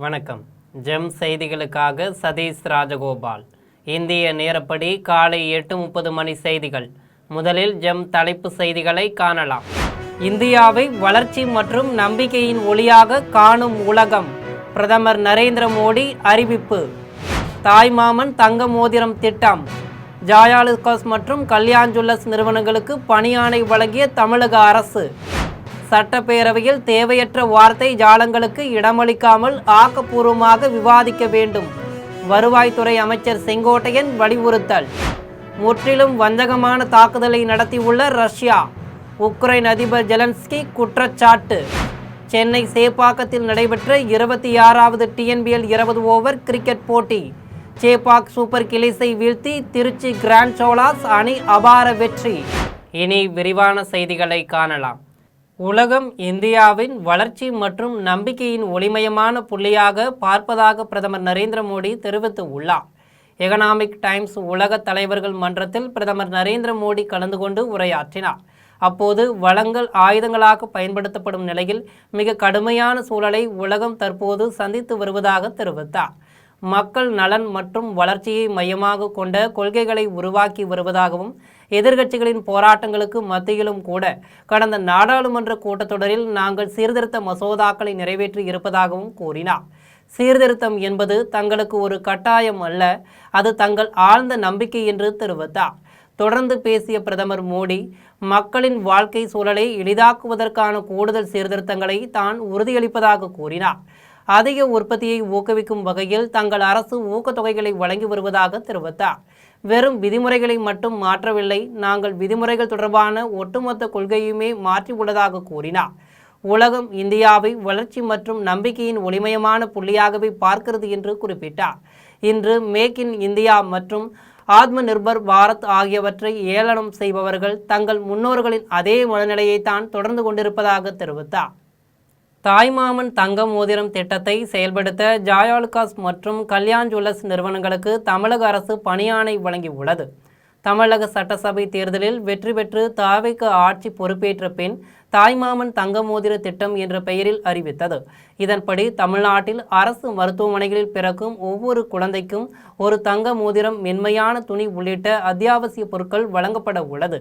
வணக்கம். ஜெம் செய்திகளுக்காக சதீஷ் ராஜகோபால். இந்திய நேரப்படி காலை 8:30 மணி செய்திகள். முதலில் ஜெம் தலைப்பு செய்திகளை காணலாம். இந்தியாவை வளர்ச்சி மற்றும் நம்பிக்கையின் ஒளியாக காணும் உலகம். பிரதமர் நரேந்திர மோடி அறிவிப்பு. தாய்மாமன் தங்க மோதிரம் திட்டம். ஜாயாலுகாஸ் மற்றும் கல்யாண் ஜுவல்லர்ஸ் நிறுவனங்களுக்கு பணியாணை வழங்கிய தமிழக அரசு. சட்டப்பேரவையில் தேவையற்ற வார்த்தை ஜாலங்களுக்கு இடமளிக்காமல் ஆக்கப்பூர்வமாக விவாதிக்க வேண்டும். வருவாய்த்துறை அமைச்சர் செங்கோட்டையன் வலியுறுத்தல். முற்றிலும் வஞ்சகமான தாக்குதலை நடத்தியுள்ள ரஷ்யா. உக்ரைன் அதிபர் ஜெலன்ஸ்கி குற்றச்சாட்டு. சென்னை சேப்பாக்கத்தில் நடைபெற்ற 26வது TNBL 20 ஓவர் கிரிக்கெட் போட்டி. சேப்பாக் சூப்பர் கிங்ஸை வீழ்த்தி திருச்சி கிராண்ட் சோலாஸ் அணி அபார வெற்றி. இனி விரிவான செய்திகளை காணலாம். உலகம் இந்தியாவின் வளர்ச்சி மற்றும் நம்பிக்கையின் ஒளிமயமான புள்ளியாக பார்ப்பதாக பிரதமர் நரேந்திர மோடி தெரிவித்துள்ளார். எகனாமிக் டைம்ஸ் உலக தலைவர்கள் மன்றத்தில் பிரதமர் நரேந்திர மோடி கலந்து கொண்டு உரையாற்றினார். அப்போது வளங்கள் ஆயுதங்களாக பயன்படுத்தப்படும் நிலையில் மிக கடுமையான சூழலை உலகம் தற்போது சந்தித்து வருவதாக தெரிவித்தார். மக்கள் நலன் மற்றும் வளர்ச்சியை மையமாக கொண்ட கொள்கைகளை உருவாக்கி வருவதாகவும் எதிர்க்கட்சிகளின் போராட்டங்களுக்கு மத்தியிலும் கூட கடந்த நாடாளுமன்ற கூட்டத்தொடரில் நாங்கள் சீர்திருத்த மசோதாக்களை நிறைவேற்றி இருப்பதாகவும் கூறினார். சீர்திருத்தம் என்பது தங்களுக்கு ஒரு கட்டாயம் அல்ல, அது தங்கள் ஆழ்ந்த நம்பிக்கை என்று தெரிவித்தார். தொடர்ந்து பேசிய பிரதமர் மோடி, மக்களின் வாழ்க்கை சூழலை எளிதாக்குவதற்கான கூடுதல் சீர்திருத்தங்களை தான் உறுதியளிப்பதாக கூறினார். அதிக உற்பத்தியை ஊக்குவிக்கும் வகையில் தங்கள் அரசு ஊக்கத்தொகைகளை வழங்கி வருவதாக தெரிவித்தார். வெறும் விதிமுறைகளை மட்டும் மாற்றவில்லை, நாங்கள் விதிமுறைகள் தொடர்பான ஒட்டுமொத்த கொள்கையுமே மாற்றியுள்ளதாக கூறினார். உலகம் இந்தியாவை வளர்ச்சி மற்றும் நம்பிக்கையின் ஒளிமயமான புள்ளியாகவே பார்க்கிறது என்று குறிப்பிட்டார். இன்று மேக் இன் இந்தியா மற்றும் ஆத்ம நிர்பர் பாரத் ஆகியவற்றை ஏளனம் செய்பவர்கள் தங்கள் முன்னோர்களின் அதே மனநிலையைத்தான் தொடர்ந்து கொண்டிருப்பதாக தெரிவித்தார். தாய்மாமன் தங்க மோதிரம் திட்டத்தை செயல்படுத்த ஜாயாலுகாஸ் மற்றும் கல்யாண் ஜுவல்லர்ஸ் நிறுவனங்களுக்கு தமிழக அரசு பணியாணை வழங்கியுள்ளது. தமிழக சட்டசபை தேர்தலில் வெற்றி பெற்று தாவேக ஆட்சி பொறுப்பேற்ற பின் தாய்மாமன் தங்க மோதிர திட்டம் என்ற பெயரில் அறிவித்தது. இதன்படி தமிழ்நாட்டில் அரசு மருத்துவமனைகளில் பிறக்கும் ஒவ்வொரு குழந்தைக்கும் ஒரு தங்க மோதிரம், மென்மையான துணி உள்ளிட்ட அத்தியாவசிய பொருட்கள் வழங்கப்பட உள்ளது.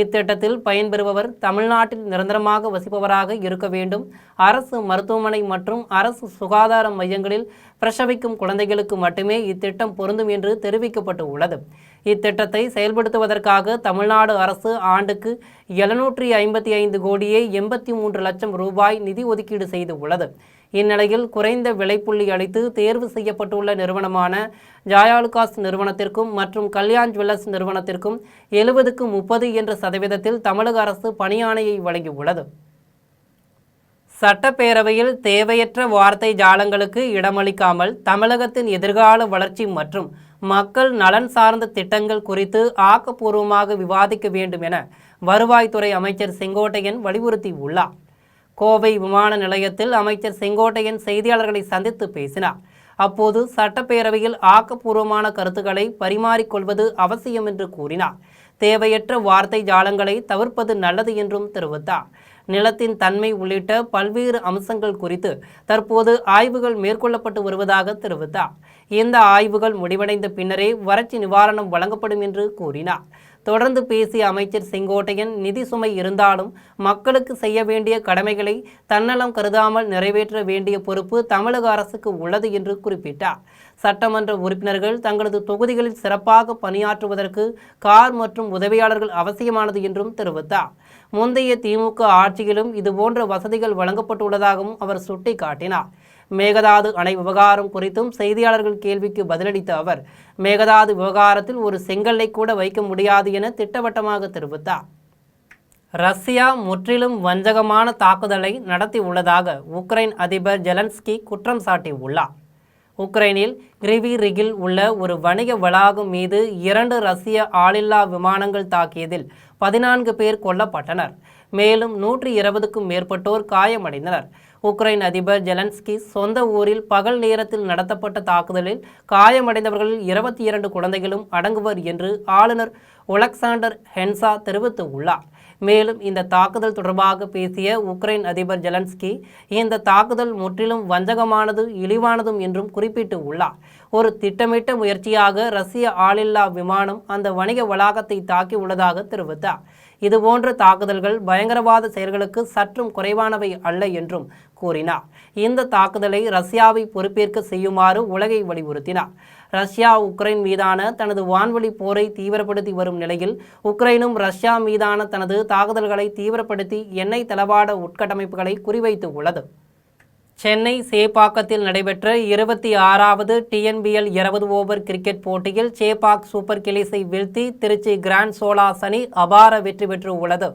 இத்திட்டத்தில் பயன்பெறுபவர் தமிழ்நாட்டில் நிரந்தரமாக வசிப்பவராக இருக்க வேண்டும். அரசு மருத்துவமனை மற்றும் அரசு சுகாதார மையங்களில் பிரசவிக்கும் குழந்தைகளுக்கு மட்டுமே இத்திட்டம் பொருந்தும் என்று தெரிவிக்கப்பட்டு உள்ளது. இத்திட்டத்தை செயல்படுத்துவதற்காக தமிழ்நாடு அரசு ஆண்டுக்கு 755 கோடியே 83 லட்சம் ரூபாய் நிதி ஒதுக்கீடு செய்து உள்ளது. இந்நிலையில் குறைந்த விலைப்புள்ளி அளித்து தேர்வு செய்யப்பட்டுள்ள நிறுவனமான ஜாயாலுகாஸ் நிறுவனத்திற்கும் மற்றும் கல்யாண் ஜுவல்லர்ஸ் நிறுவனத்திற்கும் 70க்கு 30 என்ற சதவீதத்தில் தமிழக அரசு பணியாணையை வழங்கியுள்ளது. சட்டப்பேரவையில் தேவையற்ற வார்த்தை ஜாலங்களுக்கு இடமளிக்காமல் தமிழகத்தின் எதிர்கால வளர்ச்சி மற்றும் மக்கள் நலன் சார்ந்த திட்டங்கள் குறித்து ஆக்கப்பூர்வமாக விவாதிக்க வேண்டும் என வருவாய்த்துறை அமைச்சர் செங்கோட்டையன் வலியுறுத்தியுள்ளார். கோவை விமான நிலையத்தில் அமைச்சர் செங்கோட்டையன் செய்தியாளர்களை சந்தித்து பேசினார். அப்போது சட்டப்பேரவையில் ஆக்கப்பூர்வமான கருத்துக்களை பரிமாறிக்கொள்வது அவசியம் என்று கூறினார். தேவையற்ற வார்த்தை ஜாலங்களை தவிர்ப்பது நல்லது என்றும் தெரிவித்தார். நிலத்தின் தன்மை உள்ளிட்ட பல்வேறு அம்சங்கள் குறித்து தற்போது ஆய்வுகள் மேற்கொள்ளப்பட்டு வருவதாக தெரிவித்தார். இந்த ஆய்வுகள் முடிவடைந்த பின்னரே வறட்சி நிவாரணம் வழங்கப்படும் என்று கூறினார். தொடர்ந்து பேசிய அமைச்சர் செங்கோட்டையன், நிதி சுமை இருந்தாலும் மக்களுக்கு செய்ய வேண்டிய கடமைகளை தன்னலம் கருதாமல் நிறைவேற்ற வேண்டிய பொறுப்பு தமிழக அரசுக்கு உள்ளது என்று குறிப்பிட்டார். சட்டமன்ற உறுப்பினர்கள் தங்களது தொகுதிகளில் சிறப்பாக பணியாற்றுவதற்கு கார் மற்றும் உதவியாளர்கள் அவசியமானது என்றும் தெரிவித்தார். முந்தைய திமுக ஆட்சியிலும் இதுபோன்ற வசதிகள் வழங்கப்பட்டுள்ளதாகவும் அவர் சுட்டிக்காட்டினார். மேகதாது அணை விவகாரம் குறித்தும் செய்தியாளர்கள் கேள்விக்கு பதிலளித்த அவர், மேகதாது விவகாரத்தில் ஒரு செங்கல்லை கூட வைக்க முடியாது என திட்டவட்டமாக தெரிவித்தார். ரஷ்யா முற்றிலும் வஞ்சகமான தாக்குதலை நடத்தியுள்ளதாக உக்ரைன் அதிபர் ஜெலன்ஸ்கி குற்றம் சாட்டியுள்ளார். உக்ரைனில் கிரிவிரிகில் உள்ள ஒரு வணிக வளாகம் மீது 2 ரஷ்ய ஆளில்லா விமானங்கள் தாக்கியதில் 14 பேர் கொல்லப்பட்டனர். மேலும் 120க்கும் மேற்பட்டோர் காயமடைந்தனர். உக்ரைன் அதிபர் ஜெலன்ஸ்கி சொந்த ஊரில் பகல் நேரத்தில் நடத்தப்பட்ட தாக்குதலில் காயமடைந்தவர்களில் 22 குழந்தைகளும் அடங்குவர் என்று ஆளுநர் ஒலெக்சாண்டர் ஹென்சா தெரிவித்துள்ளார். மேலும் இந்த தாக்குதல் தொடர்பாக பேசிய உக்ரைன் அதிபர் ஜெலன்ஸ்கி இந்த தாக்குதல் முற்றிலும் வஞ்சகமானது, இழிவானதும் என்றும் குறிப்பிட்டு உள்ளார். ஒரு திட்டமிட்ட முயற்சியாக ரஷ்ய ஆளில்லா விமானம் அந்த வணிக வளாகத்தை தாக்கி உள்ளதாக தெரிவித்தார். இதுபோன்ற தாக்குதல்கள் பயங்கரவாத செயல்களுக்கு சற்றும் குறைவானவை அல்ல என்றும் கூறினார். இந்த தாக்குதலை ரஷ்யாவை பொறுப்பேற்க செய்யுமாறு உலகை வலியுறுத்தினார். ரஷ்யா உக்ரைன் மீதான தனது வான்வழி போரை தீவிரப்படுத்தி வரும் நிலையில் உக்ரைனும் ரஷ்யா மீதான தனது தாக்குதல்களை தீவிரப்படுத்தி எண்ணெய் தளவாட உட்கட்டமைப்புகளை குறிவைத்து உள்ளது. சென்னை சேப்பாக்கத்தில் நடைபெற்ற 26வது TNBL 20 ஓவர் கிரிக்கெட் போட்டியில் சேப்பாக் சூப்பர் கிங்ஸை வீழ்த்தி திருச்சி கிராண்ட் சோலாஸ் அணி அபார வெற்றி பெற்று உள்ளது.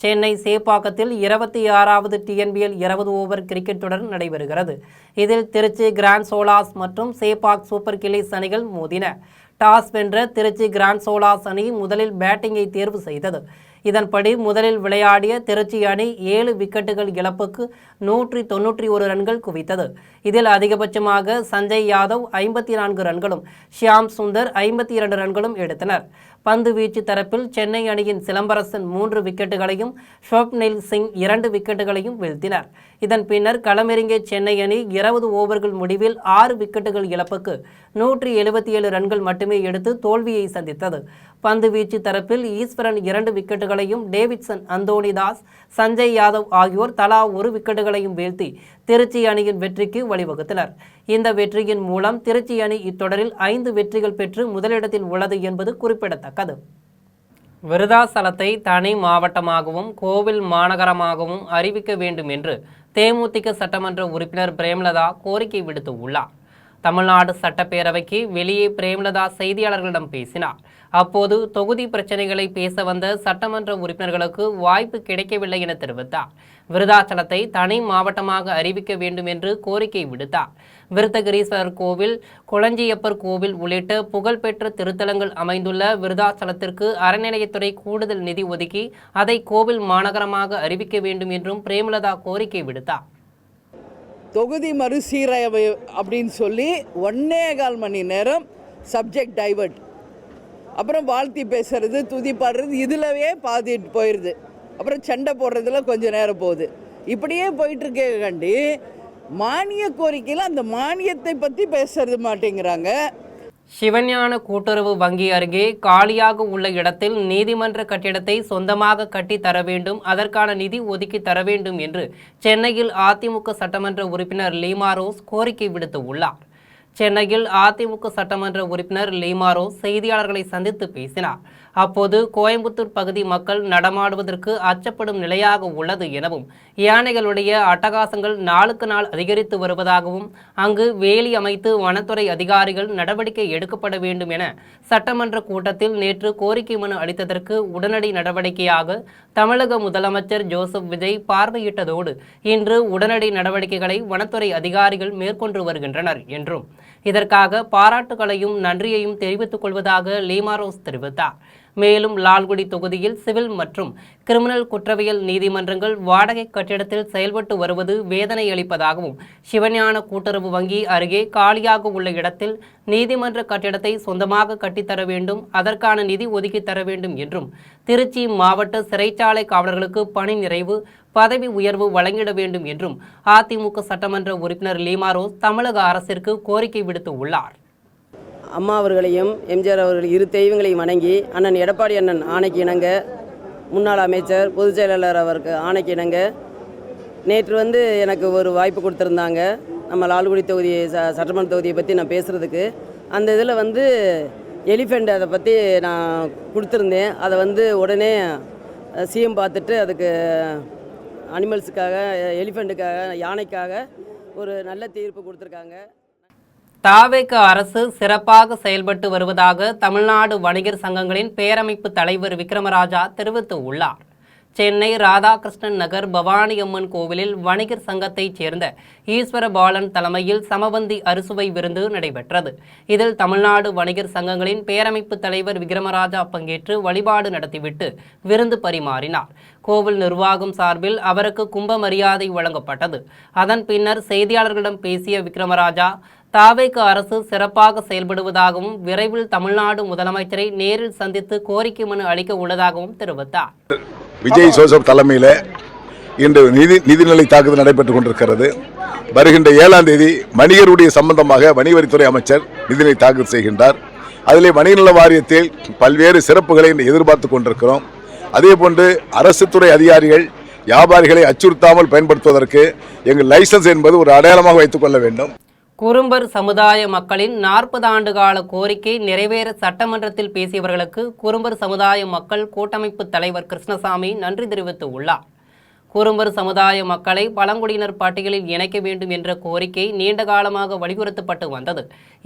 சென்னை சேப்பாக்கத்தில் 26வது TNBL 20 ஓவர் கிரிக்கெட் தொடர் நடைபெறுகிறது. இதில் திருச்சி கிராண்ட் சோலாஸ் மற்றும் சேப்பாக் சூப்பர் கிங்ஸ் அணிகள் மோதின. டாஸ் வென்ற திருச்சி கிராண்ட் சோலாஸ் அணி முதலில் பேட்டிங்கை தேர்வு செய்தது. இதன்படி முதலில் விளையாடிய திருச்சி அணி 7 விக்கெட்டுகள் இழப்புக்கு 191 ரன்கள் குவித்தது. இதில் அதிகபட்சமாக சஞ்சய் யாதவ் 54 ரன்களும் ஷியாம் சுந்தர் 52 ரன்களும் எடுத்தனர். பந்து வீச்சு தரப்பில் சென்னை அணியின் சிலம்பரசன் 3 விக்கெட்டுகளையும் ஸ்வப்னில் சிங் 2 விக்கெட்டுகளையும் வீழ்த்தினர். இதன் பின்னர் களமிறங்கிய சென்னை அணி 20 ஓவர்கள் முடிவில் 6 விக்கெட்டுகள் இழப்புக்கு 177 ரன்கள் மட்டுமே எடுத்து தோல்வியை சந்தித்தது. பந்து வீச்சு தரப்பில் ஈஸ்வரன் 2 விக்கெட்டுகளையும் டேவிட்சன், அந்தோனிதாஸ், சஞ்சய் யாதவ் ஆகியோர் தலா 1 விக்கெட்டுகளையும் வீழ்த்தி திருச்சி அணியின் வெற்றிக்கு வழிவகுத்தனர். இந்த வெற்றியின் மூலம் திருச்சி அணி இத்தொடரில் 5 வெற்றிகள் பெற்று முதலிடத்தில் உள்ளது என்பது குறிப்பிடத்தக்கது. விருதாசலத்தை தனி மாவட்டமாகவும் கோவில் மாநகரமாகவும் அறிவிக்க வேண்டும் என்று தேமுதிக சட்டமன்ற உறுப்பினர் பிரேமலதா கோரிக்கை விடுத்து உள்ளார். தமிழ்நாடு சட்டப்பேரவைக்கு வெளியே பிரேமலதா செய்தியாளர்களிடம் பேசினார். அப்போது தொகுதி பிரச்சனைகளை பேச வந்த சட்டமன்ற உறுப்பினர்களுக்கு வாய்ப்பு கிடைக்கவில்லை என தெரிவித்தார். விருதாச்சலத்தை தனி மாவட்டமாக அறிவிக்க வேண்டும் என்று கோரிக்கை விடுத்தார். விருத்தகிரீஸ்வரர் கோவில், கொளஞ்சியப்பர் கோவில் உள்ளிட்ட புகழ்பெற்ற திருத்தலங்கள் அமைந்துள்ள விருதாச்சலத்திற்கு அறநிலையத்துறை கூடுதல் நிதி ஒதுக்கி அதை கோவில் மாநகரமாக அறிவிக்க வேண்டும் என்றும் பிரேமலதா கோரிக்கை விடுத்தார். தொகுதி மறுசீரமைப்பு அப்படின்னு சொல்லி 1.25 மணி நேரம் சப்ஜெக்ட் டைவர்ட், அப்புறம் வாழ்த்தி பேசுறது, துதி பாடுறது, இதுலவே பாதிட்டு போயிடுது. அப்புறம் சண்டை போடுறதுல கொஞ்சம் நேரம் போகுது. இப்படியே போயிட்டுருக்கே கண்டி மானிய கோரிக்கையில் அந்த மானியத்தை பற்றி பேசுறது மாட்டேங்கிறாங்க. சிவஞான கூட்டுறவு வங்கி அருகே காலியாக உள்ள இடத்தில் நீதிமன்ற கட்டிடத்தை சொந்தமாக கட்டி தர வேண்டும், அதற்கான நிதி ஒதுக்கி தர வேண்டும் என்று சென்னையில் அதிமுக சட்டமன்ற உறுப்பினர் லீமா ரோஸ் கோரிக்கை விடுத்து உள்ளார். சென்னையில் அதிமுக சட்டமன்ற உறுப்பினர் லீமா ரோஸ் செய்தியாளர்களை சந்தித்து பேசினார். அப்போது கோயம்புத்தூர் பகுதி மக்கள் நடமாடுவதற்கு அச்சப்படும் நிலையாக உள்ளது எனவும், யானைகளுடைய அட்டகாசங்கள் நாளுக்கு நாள் அதிகரித்து வருவதாகவும், அங்கு வேலி அமைத்து வனத்துறை அதிகாரிகள் நடவடிக்கை எடுக்கப்பட வேண்டும் என சட்டமன்ற கூட்டத்தில் நேற்று கோரிக்கை மனு அளித்ததற்கு உடனடி நடவடிக்கையாக தமிழக முதலமைச்சர் ஜோசப் விஜய் பார்வையிட்டதோடு இன்று உடனடி நடவடிக்கைகளை வனத்துறை அதிகாரிகள் மேற்கொண்டு வருகின்றனர் என்றும், இதற்காக பாராட்டுகளையும் நன்றியையும் தெரிவித்துக் கொள்வதாக லீமா ரோஸ் தெரிவித்தார். மேலும் லால்குடி தொகுதியில் சிவில் மற்றும் கிரிமினல் குற்றவியல் நீதிமன்றங்கள் வாடகை கட்டிடத்தில் செயல்பட்டு வருவது வேதனை அளிப்பதாகவும், சிவஞான கூட்டுறவு வங்கி அருகே காலியாக உள்ள இடத்தில் நீதிமன்ற கட்டிடத்தை சொந்தமாக கட்டித்தர வேண்டும், அதற்கான நிதி ஒதுக்கி தர வேண்டும் என்றும், திருச்சி மாவட்ட சிறைச்சாலை காவலர்களுக்கு பணி நிறைவு, பதவி உயர்வு வழங்கிட வேண்டும் என்றும் அதிமுக சட்டமன்ற உறுப்பினர் லீமா ரோஸ் தமிழக அரசிற்கு கோரிக்கை விடுத்து உள்ளார். அம்மா அவர்களையும் எம்ஜிஆர் அவர்கள் இரு தெய்வங்களையும் வணங்கி அண்ணன் எடப்பாடி அண்ணன் ஆணைக்கு இணங்க, முன்னாள் அமைச்சர் பொதுச் செயலாளர் அவருக்கு ஆணைக்கு இணங்க நேற்று எனக்கு ஒரு வாய்ப்பு கொடுத்துருந்தாங்க. நம்ம லால்குடி தொகுதி சட்டமன்ற தொகுதியை பற்றி நான் பேசுகிறதுக்கு. அந்த இதில் எலிஃபெண்ட் அதை பற்றி நான் கொடுத்துருந்தேன். அதை உடனே சிஎம் பார்த்துட்டு அதுக்கு அனிமல்ஸுக்காக, எலிஃபெண்ட்டுக்காக, யானைக்காக ஒரு நல்ல தீர்ப்பு கொடுத்துருக்காங்க. தாவேக அரசு சிறப்பாக செயல்பட்டு வருவதாக தமிழ்நாடு வணிகர் சங்கங்களின் பேரமைப்பு தலைவர் விக்ரமராஜா தெரிவித்து உள்ளார். சென்னை ராதாகிருஷ்ணன் நகர் பவானி அம்மன் கோவிலில் வணிகர் சங்கத்தைச் சேர்ந்த ஈஸ்வர பாலன் தலைமையில் சமபந்தி அறுசுவை விருந்து நடைபெற்றது. இதில் தமிழ்நாடு வணிகர் சங்கங்களின் பேரமைப்பு தலைவர் விக்ரமராஜா பங்கேற்று வழிபாடு நடத்திவிட்டு விருந்து பரிமாறினார். கோவில் நிர்வாகம் சார்பில் அவருக்கு கும்ப மரியாதை வழங்கப்பட்டது. அதன் பின்னர் செய்தியாளர்களிடம் பேசிய விக்ரமராஜா, தாவேக அரசு சிறப்பாக செயல்படுவதாகவும், விரைவில் தமிழ்நாடு முதலமைச்சரை நேரில் சந்தித்து கோரிக்கை மனு அளிக்க உள்ளதாகவும் தெரிவித்தார். விஜய் ஜோசப் தலைமையில் இன்று நிதிநிலை தாக்குதல் நடைபெற்றுக் கொண்டிருக்கிறது. வருகின்ற 7ஆம் தேதி வணிகருடைய சம்பந்தமாக வணிகவரித்துறை அமைச்சர் நிதிநிலை தாக்கல் செய்கின்றார். அதிலே வணிகநல வாரியத்தில் பல்வேறு சிறப்புகளை எதிர்பார்த்து கொண்டிருக்கிறோம். அதே போன்று அரசு துறை அதிகாரிகள் வியாபாரிகளை அச்சுறுத்தாமல் பயன்படுத்துவதற்கு எங்கள் லைசன்ஸ் என்பது ஒரு அடையாளமாக வைத்துக் கொள்ள வேண்டும். குறும்பர் சமுதாய மக்களின் 40 ஆண்டு கால கோரிக்கை நிறைவேற சட்டமன்றத்தில் பேசியவர்களுக்கு குறும்பர் சமுதாய மக்கள் கூட்டமைப்பு தலைவர் கிருஷ்ணசாமி நன்றி தெரிவித்து உள்ளார். குறும்பர் சமுதாய மக்களை பழங்குடியினர் பட்டியலில் இணைக்க வேண்டும் என்ற கோரிக்கை நீண்ட காலமாக வலியுறுத்தப்பட்டு வந்தது.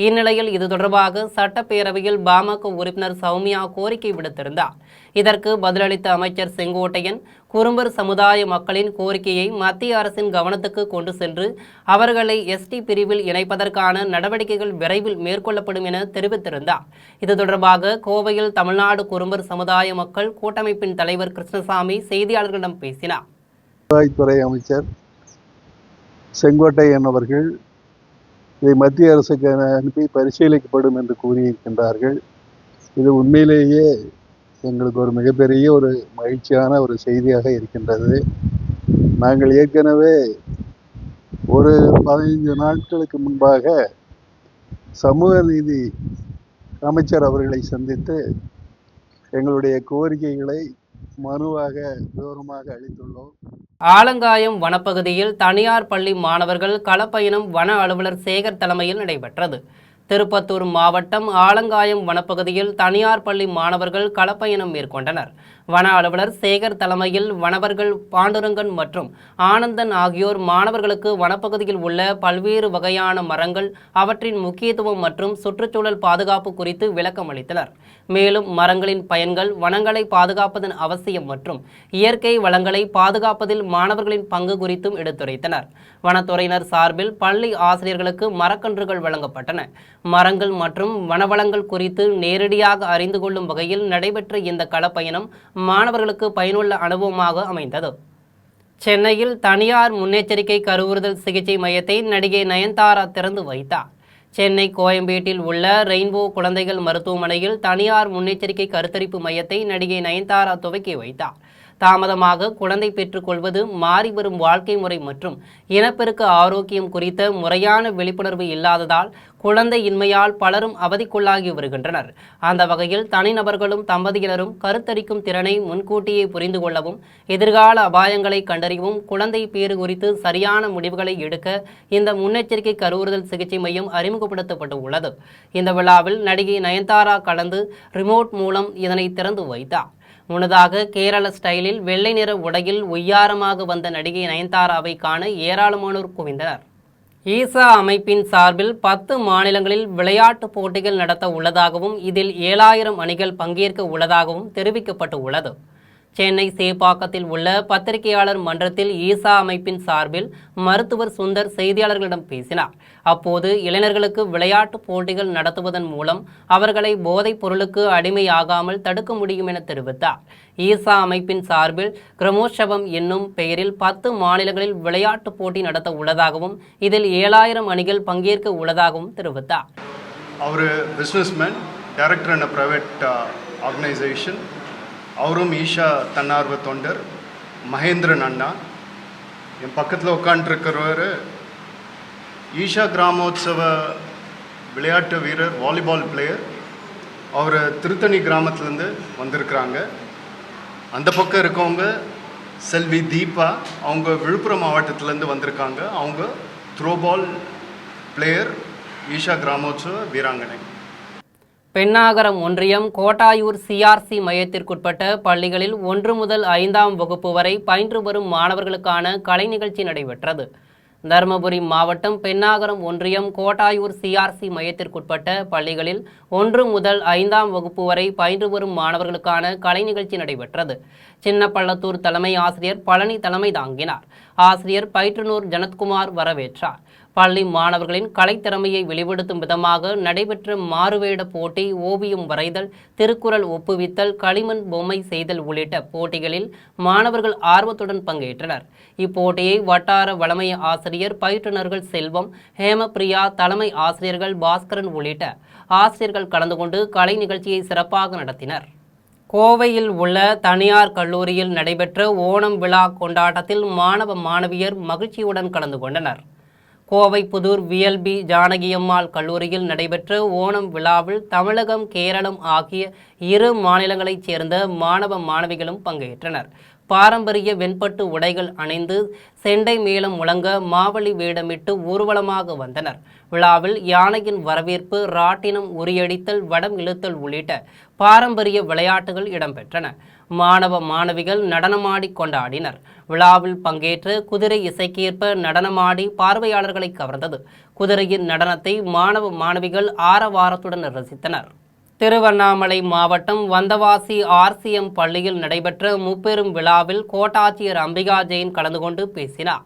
இந்நிலையில் இது தொடர்பாக சட்டப்பேரவையில் பாமக உறுப்பினர் சௌமியா கோரிக்கை விடுத்திருந்தார். இதற்கு பதிலளித்த அமைச்சர் செங்கோட்டையன் குறும்பர் சமுதாய மக்களின் கோரிக்கையை மத்திய அரசின் கவனத்துக்கு கொண்டு சென்று அவர்களை எஸ்டி பிரிவில் இணைப்பதற்கான நடவடிக்கைகள் விரைவில் மேற்கொள்ளப்படும் என தெரிவித்திருந்தார். இது தொடர்பாக கோவையில் தமிழ்நாடு குறும்பர் சமுதாய மக்கள் கூட்டமைப்பின் தலைவர் கிருஷ்ணசாமி செய்தியாளர்களிடம் பேசினார். துறை அமைச்சர் செங்கோட்டையன் அவர்கள் இதை மத்திய அரசுக்கு அனுப்பி பரிசீலிக்கப்படும் என்று கூறியிருக்கின்றார்கள். இது உண்மையிலேயே எங்களுக்கு ஒரு மிகப்பெரிய ஒரு மகிழ்ச்சியான ஒரு செய்தியாக இருக்கின்றது. நாங்கள் ஏற்கனவே ஒரு 15 நாட்களுக்கு முன்பாக சமூக நீதி அமைச்சர் அவர்களை சந்தித்து எங்களுடைய கோரிக்கைகளை மனுவாக விவரமாக அளித்துள்ளோம். ஆலங்காயம் வனப்பகுதியில் தனியார் பள்ளி மாணவர்கள் களப்பயணம் வன அலுவலர் சேகர் தலைமையில் நடைபெற்றது. திருப்பத்தூர் மாவட்டம் ஆலங்காயம் வனப்பகுதியில் தனியார் பள்ளி மாணவர்கள் களப்பயணம் மேற்கொண்டனர். வன அலுவலர் சேகர் தலைமையில் வனவர்கள் பாண்டுரங்கன் மற்றும் ஆனந்தன் ஆகியோர் மாணவர்களுக்கு வனப்பகுதியில் உள்ள பல்வேறு வகையான மரங்கள், அவற்றின் முக்கியத்துவம் மற்றும் சுற்றுச்சூழல் பாதுகாப்பு குறித்து விளக்கம் அளித்தனர். மேலும் மரங்களின் பயன்கள், வனங்களை பாதுகாப்பதன் அவசியம் மற்றும் இயற்கை வளங்களை பாதுகாப்பதில் மாணவர்களின் பங்கு குறித்தும் எடுத்துரைத்தனர். வனத்துறையினர் சார்பில் பள்ளி ஆசிரியர்களுக்கு மரக்கன்றுகள் வழங்கப்பட்டன. மரங்கள் மற்றும் வனவளங்கள் குறித்து நேரடியாக அறிந்து கொள்ளும் வகையில் நடைபெற்ற இந்த களப்பயணம் மாணவர்களுக்கு பயனுள்ள அனுபவமாக அமைந்தது. சென்னையில் தனியார் முன்னெச்சரிக்கை கருவுறுதல் சிகிச்சை மையத்தை நடிகை நயன்தாரா திறந்து வைத்தார். சென்னை கோயம்பேட்டில் உள்ள ரெயின்போ குழந்தைகள் மருத்துவமனையில் தனியார் முன்னெச்சரிக்கை கருத்தரிப்பு மையத்தை நடிகை நயன்தாரா துவக்கி வைத்தார். தாமதமாக குழந்தை பெற்றுக்கொள்வது, மாறி வரும் வாழ்க்கை முறை மற்றும் இனப்பெருக்க ஆரோக்கியம் குறித்த முறையான விழிப்புணர்வு இல்லாததால் குழந்தை இன்மையால் பலரும் அவதிக்குள்ளாகி வருகின்றனர். அந்த வகையில் தனிநபர்களும் தம்பதியினரும் கருத்தரிக்கும் திறனை முன்கூட்டியே புரிந்து கொள்ளவும், எதிர்கால அபாயங்களை கண்டறியவும், குழந்தை பேறு குறித்து சரியான முடிவுகளை எடுக்க இந்த முன்னெச்சரிக்கை கருவுறுதல் சிகிச்சை மையம் அறிமுகப்படுத்தப்பட்டு உள்ளது. இந்த விழாவில் நடிகை நயன்தாரா கலந்து ரிமோட் மூலம் இதனை திறந்து வைத்தார். முன்னதாக கேரள ஸ்டைலில் வெள்ளை நிற உடையில் ஒய்யாரமாக வந்த நடிகை நயன்தாராவை காண ஏராளமானோர் குவிந்தனர். ஈசா அமைப்பின் சார்பில் 10 மாநிலங்களில் விளையாட்டுப் போட்டிகள் நடத்த உள்ளதாகவும் இதில் 7000 அணிகள் பங்கேற்க உள்ளதாகவும் தெரிவிக்கப்பட்டு உள்ளது. சென்னை சேப்பாக்கத்தில் உள்ள பத்திரிகையாளர் மன்றத்தில் ஈசா அமைப்பின் சார்பில் மருத்துவர் சுந்தர் செய்தியாளர்களிடம் பேசினார். அப்போது இளைஞர்களுக்கு விளையாட்டுப் போட்டிகள் நடத்துவதன் மூலம் அவர்களை போதைப் பொருளுக்கு அடிமையாகாமல் தடுக்க முடியும் என தெரிவித்தார். ஈசா அமைப்பின் சார்பில் கிரமோற்சவம் என்னும் பெயரில் 10 மாநிலங்களில் விளையாட்டுப் போட்டி நடத்த உள்ளதாகவும் இதில் 7000 அணிகள் பங்கேற்க உள்ளதாகவும் தெரிவித்தார். அவர் businessman, director in private organisation. அவரும் ஈஷா தன்னார்வ தொண்டர் மகேந்திரன் அண்ணா. என் பக்கத்தில் உட்காந்துருக்கிறவர் ஈஷா கிராமோத்சவ விளையாட்டு வீரர், வாலிபால் பிளேயர். அவர் திருத்தணி கிராமத்துலேருந்து வந்திருக்கிறாங்க. அந்த பக்கம் இருக்கவங்க செல்வி தீபா, அவங்க விழுப்புரம் மாவட்டத்திலேருந்து வந்திருக்காங்க. அவங்க த்ரோபால் பிளேயர், ஈஷா கிராமோத்சவ வீராங்கனை. பென்னாகரம் ஒன்றியம் கோட்டாயூர் சிஆர்சி மையத்திற்குட்பட்ட பள்ளிகளில் 1 முதல் 5ஆம் வகுப்பு வரை பயின்று வரும் மாணவர்களுக்கான கலை நிகழ்ச்சி நடைபெற்றது. தருமபுரி மாவட்டம் பென்னாகரம் ஒன்றியம் கோட்டாயூர் சிஆர்சி மையத்திற்குட்பட்ட பள்ளிகளில் 1 முதல் 5ஆம் வகுப்பு வரை பயின்று வரும் மாணவர்களுக்கான கலை நிகழ்ச்சி நடைபெற்றது. சின்னப்பள்ளத்தூர் தலைமை ஆசிரியர் பழனி தலைமை தாங்கினார். ஆசிரியர் பயிற்றுநூர் ஜனத்குமார் வரவேற்றார். பள்ளி மாணவர்களின் கலைத்திறமையை வெளிப்படுத்தும் விதமாக நடைபெற்ற மாறுவேட போட்டி, ஓவியம் வரைதல், திருக்குறள் ஒப்புவித்தல், களிமண் பொம்மை செய்தல் உள்ளிட்ட போட்டிகளில் மாணவர்கள் ஆர்வத்துடன் பங்கேற்றனர். இப்போட்டியை வட்டார வளமை ஆசிரியர் பயிற்றுநர்கள் செல்வம், ஹேமபிரியா, தலைமை ஆசிரியர்கள் பாஸ்கரன் உள்ளிட்ட ஆசிரியர்கள் கலந்து கொண்டு கலை நிகழ்ச்சியை சிறப்பாக நடத்தினர். கோவையில் உள்ள தனியார் கல்லூரியில் நடைபெற்ற ஓணம் விழா கொண்டாட்டத்தில் மாணவ மாணவியர் மகிழ்ச்சியுடன் கலந்து கொண்டனர். கோவை புதூர் VLB ஜானகியம்மாள் கல்லூரியில் நடைபெற்ற ஓணம் விழாவில் தமிழகம், கேரளம் ஆகிய இரு மாநிலங்களைச் சேர்ந்த மாணவ மாணவிகளும் பங்கேற்றனர். பாரம்பரிய வெண்பட்டு உடைகள் அணிந்து செண்டை மேளம் முழங்க மாவலி வேடமிட்டு ஊர்வலமாக வந்தனர். விழாவில் யானையின் வரவேற்பு, ராட்டினம், உரியடித்தல், வடம் இழுத்தல் உள்ளிட்ட பாரம்பரிய விளையாட்டுகள் இடம்பெற்றன. மாணவ மாணவிகள் நடனமாடி கொண்டாடினர். விழாவில் பங்கேற்ற குதிரை இசைக்கேற்ப நடனமாடி பார்வையாளர்களை கவர்ந்தது. குதிரையின் நடனத்தை மாணவ மாணவிகள் ஆரவாரத்துடன் ரசித்தனர். திருவண்ணாமலை மாவட்டம் வந்தவாசி RCM பள்ளியில் நடைபெற்ற முப்பெரும் விழாவில் கோட்டாட்சியர் அம்பிகா ஜெயின் கலந்து கொண்டு பேசினார்.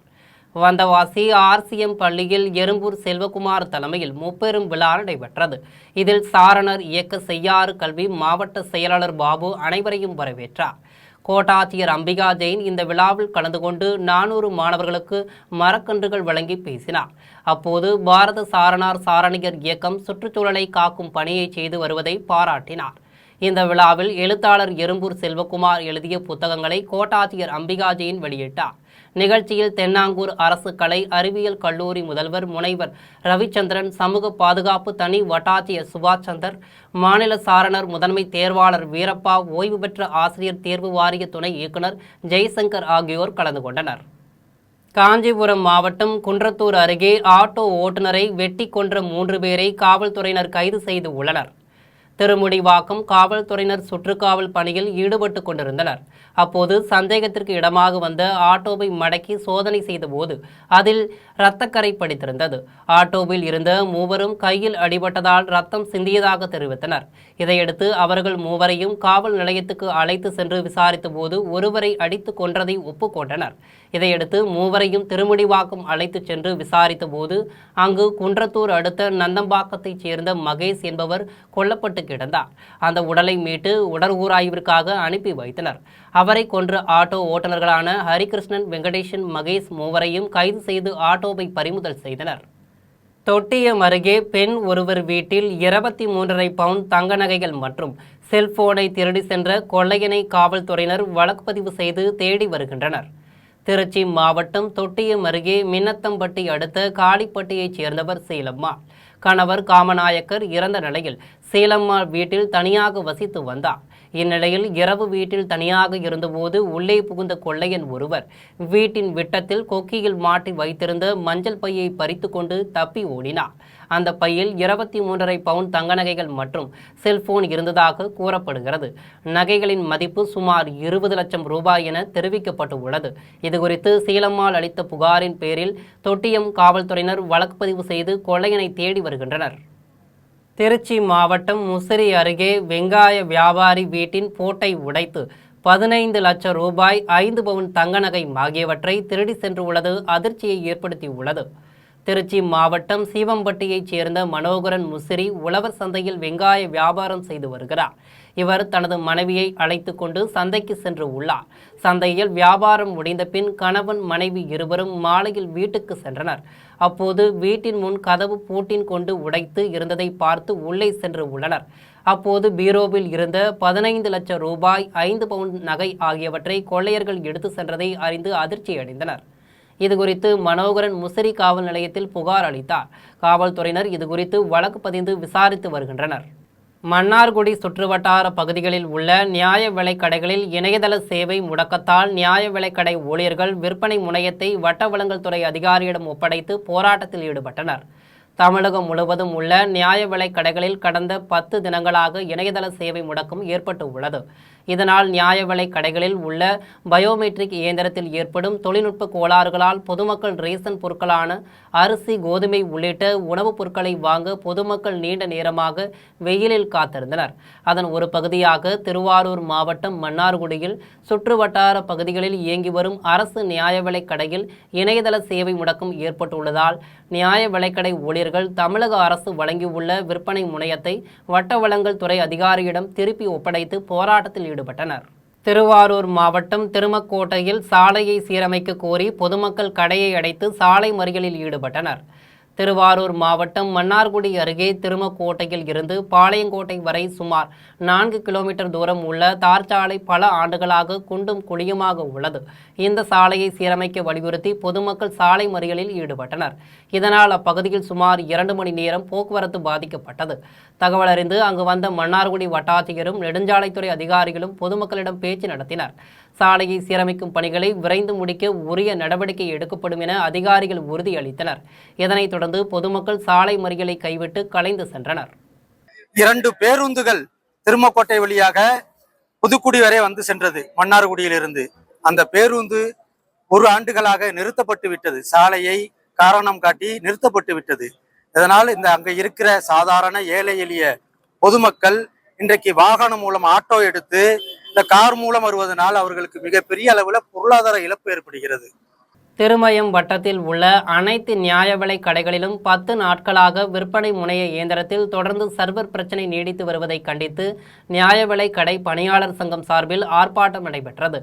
வந்தவாசி RCM பள்ளியில் எறும்பூர் செல்வகுமார் தலைமையில் முப்பெரும் விழா நடைபெற்றது. இதில் சாரணர் இயக்க செய்யாறு கல்வி மாவட்ட செயலாளர் பாபு அனைவரையும் வரவேற்றார். கோட்டாட்சியர் அம்பிகா ஜெயின் இந்த விழாவில் கலந்து கொண்டு 400 மாணவர்களுக்கு மரக்கன்றுகள் வழங்கி பேசினார். அப்போது பாரத சாரணார் சாரணியர் இயக்கம் சுற்றுச்சூழலை காக்கும் பணியை செய்து வருவதை பாராட்டினார். இந்த விழாவில் எழுத்தாளர் எறும்பூர் செல்வகுமார் எழுதிய புத்தகங்களை கோட்டாட்சியர் அம்பிகா ஜெயின் வெளியிட்டார். நிகழ்ச்சியில் தென்னாங்கூர் அரசு கலை அறிவியல் கல்லூரி முதல்வர் முனைவர் ரவிச்சந்திரன், சமூக பாதுகாப்பு தனி வட்டாட்சியர் சுபாஷ் சந்தர், மாநில சாரணர் முதன்மை தேர்வாளர் வீரப்பா, ஓய்வு பெற்ற ஆசிரியர் தேர்வு வாரிய துணை இயக்குனர் ஜெய்சங்கர் ஆகியோர் கலந்து கொண்டனர். காஞ்சிபுரம் மாவட்டம் குன்றத்தூர் அருகே ஆட்டோ ஓட்டுநரை வெட்டி கொன்ற 3 பேரை காவல்துறையினர் கைது செய்து உள்ளனர். திருமுடிவாக்கம் காவல்துறையினர் சுற்றுக்காவல் பணியில் ஈடுபட்டு கொண்டிருந்தனர். அப்போது சந்தேகத்திற்கு இடமாக வந்த ஆட்டோவை மடக்கி சோதனை செய்தபோது அதில் இரத்தக்கரை படித்திருந்தது. ஆட்டோவில் இருந்த மூவரும் கையில் அடிபட்டதால் ரத்தம் சிந்தியதாக தெரிவித்தனர். இதையடுத்து அவர்கள் மூவரையும் காவல் நிலையத்துக்கு அழைத்து சென்று விசாரித்த போது ஒருவரை அடித்து கொன்றதை ஒப்புக்கொண்டனர். இதையடுத்து மூவரையும் திருமுடிவாக்கம் அழைத்து சென்று விசாரித்த போது அங்கு குன்றத்தூர் அடுத்த நந்தம்பாக்கத்தைச் சேர்ந்த மகேஷ் என்பவர் கொல்லப்பட்டு கிடந்தார். அந்த உடலை மீட்டு உடற்கூராய்விற்காக அனுப்பி வைத்தனர். அவரை கொன்ற ஆட்டோ ஓட்டுநர்களான ஹரிகிருஷ்ணன், வெங்கடேசன், மகேஷ் மூவரையும் கைது செய்து ஆட்டோவை பறிமுதல் செய்தனர். தொட்டியம் அருகே பெண் ஒருவர் வீட்டில் 23.5 பவுன் தங்க நகைகள் மற்றும் செல்போனை திருடி சென்ற கொள்ளையனை காவல்துறையினர் வழக்கு பதிவு செய்து தேடி வருகின்றனர். திருச்சி மாவட்டம் தொட்டியம் அருகே மின்னத்தம்பட்டி அடுத்த காளிப்பட்டியைச் சேர்ந்தவர் சீலம்மா. கணவர் காமநாயக்கர் இறந்த நிலையில் சீலம்மா வீட்டில் தனியாக வசித்து வந்தார். இந்நிலையில் இரவு வீட்டில் தனியாக இருந்தபோது உள்ளே புகுந்த கொள்ளையன் ஒருவர் வீட்டின் விட்டத்தில் கொக்கியில் மாட்டி வைத்திருந்த மஞ்சள் பையை பறித்து கொண்டு தப்பி ஓடினார். அந்த பையில் 23.5 பவுன் தங்க நகைகள் மற்றும் செல்போன் இருந்ததாக கூறப்படுகிறது. நகைகளின் மதிப்பு சுமார் 20 லட்சம் ரூபாய் என தெரிவிக்கப்பட்டுள்ளது. இதுகுறித்து சீலம்மாள் அளித்த புகாரின் பேரில் தொட்டியம் காவல்துறையினர் வழக்கு பதிவு செய்து கொள்ளையனை தேடி வருகின்றனர். திருச்சி மாவட்டம் முசிறி அருகே வெங்காய வியாபாரி வீட்டின் பூட்டை உடைத்து 15 லட்சம் ரூபாய், 5 பவுன் தங்க நகை ஆகியவற்றை திருடி சென்றுள்ளது அதிர்ச்சியை ஏற்படுத்தியுள்ளது. திருச்சி மாவட்டம் சீவம்பட்டியைச் சேர்ந்த மனோகரன் முசிறி உழவர் சந்தையில் வெங்காய வியாபாரம் செய்து வருகிறார். இவர் தனது மனைவியை அழைத்து கொண்டு சந்தைக்கு சென்று உள்ளார். சந்தையில் வியாபாரம் முடிந்த பின் கணவன், மனைவி இருவரும் மாலையில் வீட்டுக்கு சென்றனர். அப்போது வீட்டின் முன் கதவு பூட்டின் கொண்டு உடைத்து இருந்ததை பார்த்து உள்ளே சென்று உள்ளனர். அப்போது பீரோவில் இருந்த 15 லட்சம் ரூபாய், 5 பவுன் நகை ஆகியவற்றை கொள்ளையர்கள் எடுத்து சென்றதை அறிந்து அதிர்ச்சி அடைந்தனர். இதுகுறித்து மனோகரன் முசிறி காவல் நிலையத்தில் புகார் அளித்தார். காவல்துறையினர் இதுகுறித்து வழக்கு பதிந்து விசாரித்து வருகின்றனர். மன்னார்குடி சுற்றுவட்டார பகுதிகளில் உள்ள நியாய விலைக் கடைகளில் இணையதள சேவை முடக்கத்தால் நியாய விலைக் கடை ஊழியர்கள் விற்பனை முனையத்தை வட்ட வழங்கல் துறை அதிகாரியிடம் ஒப்படைத்து போராட்டத்தில் ஈடுபட்டனர். தமிழகம் முழுவதும் உள்ள நியாய விலைக் கடைகளில் கடந்த 10 தினங்களாக இணையதள சேவை முடக்கம் ஏற்பட்டு உள்ளது. இதனால் நியாய விலைக் கடைகளில் உள்ள பயோமெட்ரிக் இயந்திரத்தில் ஏற்படும் தொழில்நுட்ப கோளாறுகளால் பொதுமக்கள் ரேஷன் பொருட்களான அரிசி, கோதுமை உள்ளிட்ட உணவுப் பொருட்களை வாங்க பொதுமக்கள் நீண்ட நேரமாக வெயிலில் காத்திருந்தனர். அதன் ஒரு பகுதியாக திருவாரூர் மாவட்டம் மன்னார்குடியில் சுற்றுவட்டார பகுதிகளில் இயங்கி வரும் அரசு நியாய விலைக் கடையில் இணையதள சேவை முடக்கம் ஏற்பட்டுள்ளதால் நியாய விலைக்கடை ஊழியர்கள் தமிழக அரசு வழங்கியுள்ள விற்பனை முனையத்தை வட்ட வழங்கல் துறை அதிகாரியிடம் திருப்பி ஒப்படைத்து போராட்டத்தில் ஈடுபட்டனர். திருவாரூர் மாவட்டம் திருமக்கோட்டையில் சாலையை சீரமைக்க கோரி பொதுமக்கள் கடையை அடைத்து சாலை மறியலில் ஈடுபட்டனர். திருவாரூர் மாவட்டம் மன்னார்குடி அருகே திருமக்கோட்டையில் இருந்து பாளையங்கோட்டை வரை சுமார் 4 கிலோமீட்டர் தூரம் உள்ள தார் சாலை பல ஆண்டுகளாக குண்டும் குழியுமாக உள்ளது. இந்த சாலையை சீரமைக்க வலியுறுத்தி பொதுமக்கள் சாலை மறியலில் ஈடுபட்டனர். இதனால் அப்பகுதியில் சுமார் 2 மணி நேரம் போக்குவரத்து பாதிக்கப்பட்டது. தகவல் அறிந்து அங்கு வந்த மன்னார்குடி வட்டாட்சியரும் நெடுஞ்சாலைத்துறை அதிகாரிகளும் பொதுமக்களிடம் பேச்சு நடத்தினர். சாலையை சீரமைக்கும் பணிகளை விரைந்து முடிக்க உரிய நடவடிக்கை எடுக்கப்படும் என அதிகாரிகள் உறுதியளித்தனர். இதனைத் தொடர்ந்து பொதுமக்கள் சாலை மறியலை கைவிட்டு கலைந்து சென்றனர். 2 பேருந்துகள் திருமக்கோட்டை வழியாக புதுக்குடி வரை வந்து சென்றது. மன்னார்குடியிலிருந்து அந்த பேருந்து 1 ஆண்டுகளாக நிறுத்தப்பட்டு விட்டது. சாலையை காரணம் காட்டி நிறுத்தப்பட்டு விட்டது. இதனால் அங்க இருக்கிற சாதாரண ஏழை எளிய பொதுமக்கள் இன்றைக்கு வாகனம் மூலம் ஆட்டோ எடுத்து இந்த கார் மூலம் வருவதனால் அவர்களுக்கு மிகப்பெரிய அளவில் பொருளாதார இழப்பு ஏற்படுகிறது. திருமயம் வட்டத்தில் உள்ள அனைத்து நியாய விலை கடைகளிலும் 10 நாட்களாக விற்பனை முனைய இயந்திரத்தில் தொடர்ந்து சர்வர் பிரச்சினை நீடித்து வருவதை கண்டித்து நியாய விலை கடை பணியாளர் சங்கம் சார்பில் ஆர்ப்பாட்டம் நடைபெற்றது.